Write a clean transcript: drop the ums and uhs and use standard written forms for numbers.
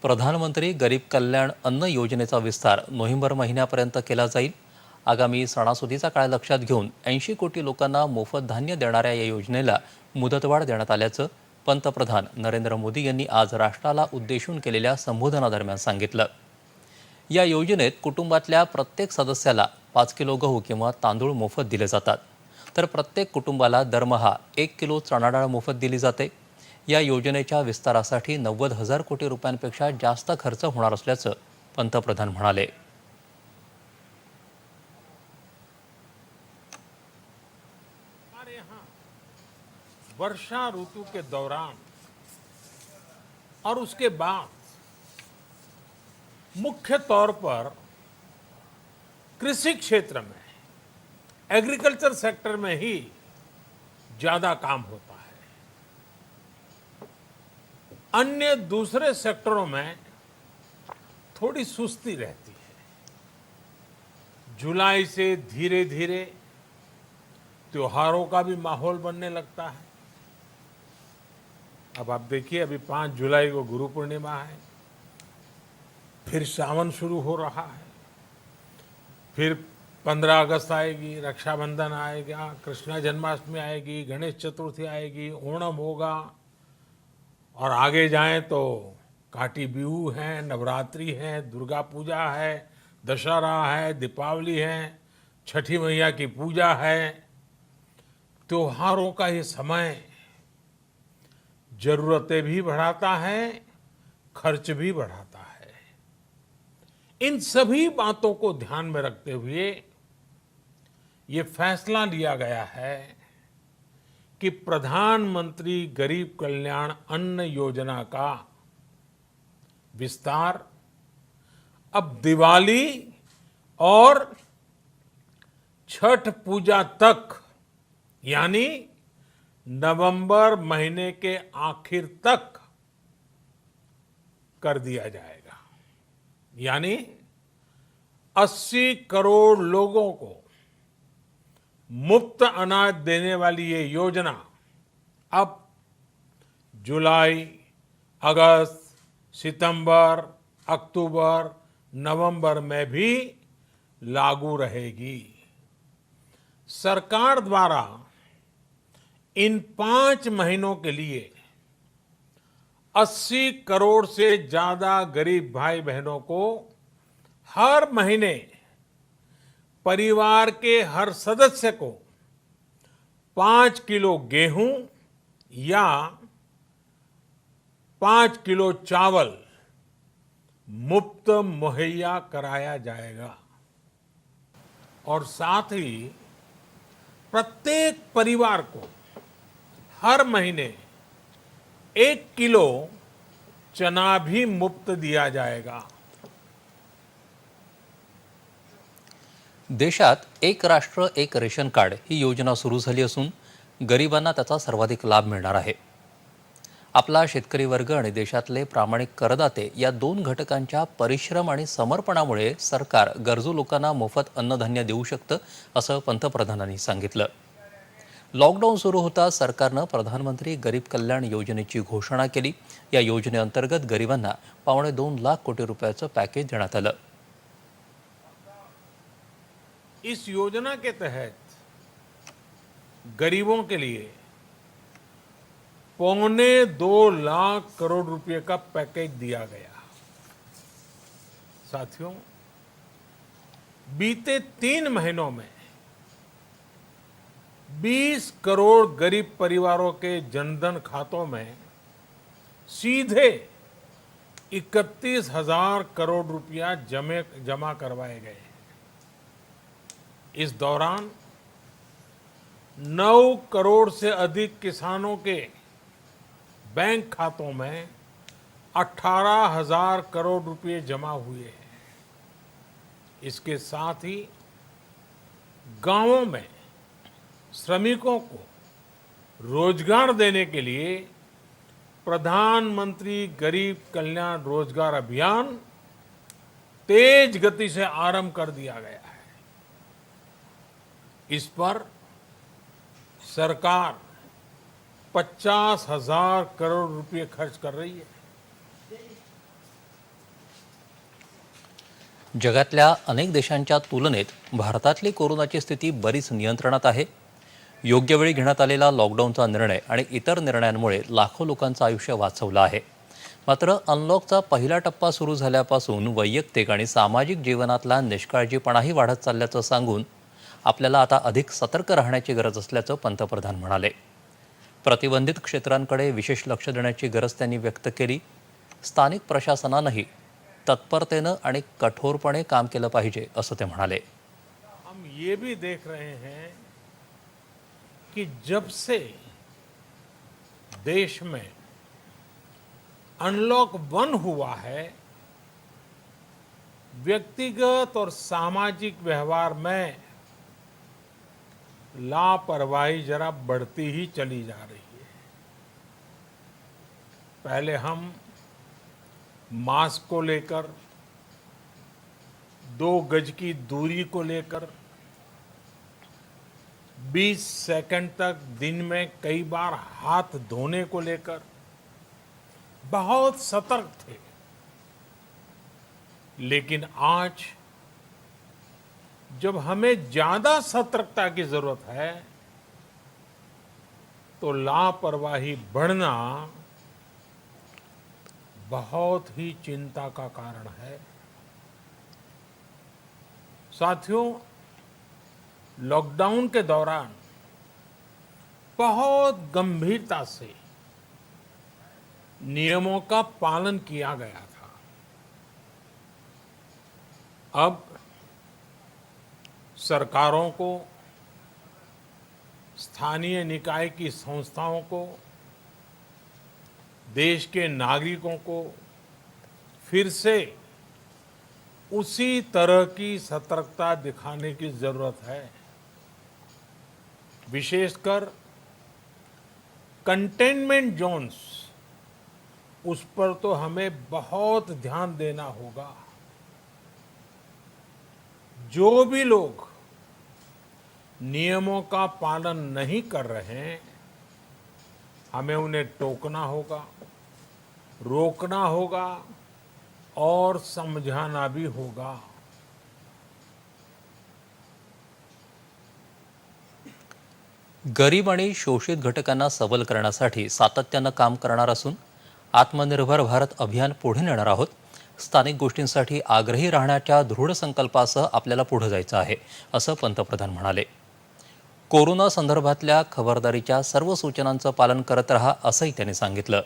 प्रधानमंत्री गरीब कल्याण अन्न योजनेचा विस्तार नोव्हेंबर महिन्यापर्यंत केला जाईल. आगामी सणासुदीचा काळ लक्षात घेऊन 80 कोटी लोकांना मोफत धान्य देणाऱ्या या योजनेला मुदतवाढ देण्यात आल्याचं पंतप्रधान नरेंद्र मोदी यांनी आज राष्ट्राला उद्देशून केलेल्या संबोधनादरम्यान सांगितलं. या योजनेत कुटुंबातल्या प्रत्येक सदस्याला 5 किलो गहू किंवा तांदूळ मोफत दिले जातात, तर प्रत्येक कुटुंबाला दरमहा 1 किलो चणा डाळ मोफत दिली जाते. या योजनेच्या विस्तारासाठी 90,000 कोटी रुपयांपेक्षा जास्त खर्च होणार असल्याचं पंतप्रधान म्हणाले. हमारे यहाँ वर्षा ऋतु के दौरान और उसके बाद मुख्य तौर पर कृषि क्षेत्र में, एग्रीकल्चर सेक्टर में ही ज्यादा काम होता है. अन्य दूसरे सेक्टरों में थोड़ी सुस्ती रहती है. जुलाई से धीरे धीरे त्योहारों का भी माहौल बनने लगता है. अब आप देखिए, अभी 5 जुलाई को गुरु पूर्णिमा है, फिर सावन शुरू हो रहा है, फिर 15 अगस्त आएगी, रक्षाबंधन आएगा, कृष्ण जन्माष्टमी आएगी, गणेश चतुर्थी आएगी, ओणम होगा, और आगे जाएं तो काटी बिहू है, नवरात्रि है, दुर्गा पूजा है, दशहरा है, दीपावली है, छठी मैया की पूजा है. त्योहारों का ये समय जरूरतें भी बढ़ाता है, खर्च भी बढ़ाता है. इन सभी बातों को ध्यान में रखते हुए ये फैसला लिया गया है कि प्रधानमंत्री गरीब कल्याण अन्न योजना का विस्तार अब दिवाली और छठ पूजा तक, यानी नवंबर महीने के आखिर तक कर दिया जाएगा. यानी 80 करोड़ लोगों को मुफ्त अनाज देने वाली ये योजना अब जुलाई, अगस्त, सितंबर, अक्टूबर, नवंबर में भी लागू रहेगी. सरकार द्वारा इन 5 महीनों के लिए 80 करोड़ से ज्यादा गरीब भाई बहनों को हर महीने परिवार के हर सदस्य को 5 किलो गेहूं या 5 किलो चावल मुफ्त मुहैया कराया जाएगा. और साथ ही प्रत्येक परिवार को हर महीने 1 किलो चना भी मुफ्त दिया जाएगा. देशात एक राष्ट्र एक रेशन कार्ड ही योजना सुरू झाली असून गरिबांना त्याचा सर्वाधिक लाभ मिळणार आहे. आपला शेतकरी वर्ग आणि देशातले प्रामाणिक करदाते या 2 घटकांच्या परिश्रम आणि समर्पणामुळे सरकार गरजू लोकांना मोफत अन्नधान्य देऊ शकतं, असं पंतप्रधानांनी सांगितलं. लॉकडाऊन सुरू होताच सरकारनं प्रधानमंत्री गरीब कल्याण योजनेची घोषणा केली. या योजनेअंतर्गत गरिबांना 2.25 लाख कोटी रुपयाचं पॅकेज देण्यात आलं. इस योजना के तहत गरीबों के लिए 2.25 लाख करोड़ रुपए का पैकेज दिया गया. साथियों, बीते 3 महीनों में 20 करोड़ गरीब परिवारों के जनधन खातों में सीधे 31,000 करोड़ रुपया जमा करवाए गए. इस दौरान 9 करोड़ से अधिक किसानों के बैंक खातों में 18,000 करोड़ रुपए जमा हुए हैं. इसके साथ ही गांवों में श्रमिकों को रोजगार देने के लिए प्रधानमंत्री गरीब कल्याण रोजगार अभियान तेज गति से आरंभ कर दिया गया है. इस पर सरकार 50,000 करोड़ रुपए खर्च कर रही है. जगातल्या अनेक देशांच्या तुलनेत भारतातली कोरोनाची स्थिती बरीच नियंत्रणात आहे. योग्य वेळी घेण्यात आलेला लॉकडाऊनचा निर्णय आणि इतर निर्णयांमुळे लाखो लोकांचं आयुष्य वाचवलं आहे. मात्र अनलॉकचा पहिला टप्पा सुरू झाल्यापासून वैयक्तिक आणि सामाजिक जीवनातला निष्काळजीपणाही वाढत चालल्याचं सांगून आपल्याला आता अधिक सतर्क राहण्याची गरज असल्याचं पंतप्रधान म्हणाले. प्रतिबंधित क्षेत्रांकडे विशेष लक्ष देण्याची गरज त्यांनी व्यक्त केली. स्थानिक प्रशासनानंही तत्परतेनं आणि कठोरपणे काम केलं पाहिजे असं ते म्हणाले. हम ये भी देख रहे हैं कि जब से देश में अनलॉक 1 हुआ है, व्यक्तिगत और सामाजिक व्यवहार में लापरवाही जरा बढ़ती ही चली जा रही है। पहले हम मास्क को लेकर, 2 गज की दूरी को लेकर 20 सेकंड तक दिन में कई बार हाथ धोने को लेकर बहुत सतर्क थे। लेकिन आज जब हमें ज्यादा सतर्कता की जरूरत है, तो लापरवाही बढ़ना बहुत ही चिंता का कारण है। साथियों, लॉकडाउन के दौरान बहुत गंभीरता से नियमों का पालन किया गया था। अब सरकारों को, स्थानीय निकाय की संस्थाओं को, देश के नागरिकों को फिर से उसी तरह की सतर्कता दिखाने की जरूरत है। विशेषकर कंटेनमेंट जोन्स, उस पर तो हमें बहुत ध्यान देना होगा। जो भी लोग नियमों का पालन नहीं कर रहे हैं, हमें उन्हें टोकना होगा, रोकना होगा और समझाना भी होगा। गरीब आणि शोषित घटकांना सबल करण्यासाठी सातत्यानं काम करणार असून आत्मनिर्भर भारत अभियान पुढे नेणार आहोत. स्थानिक गोष्टींसाठी आग्रही राहण्याच्या दृढ संकल्पासह आपल्याला पुढे जायचं आहे असं पंतप्रधान म्हणाले. कोरोना संदर्भातल्या खबरदारीच्या सर्व सूचनांचं पालन करत रहा असंही त्यांनी सांगितलं.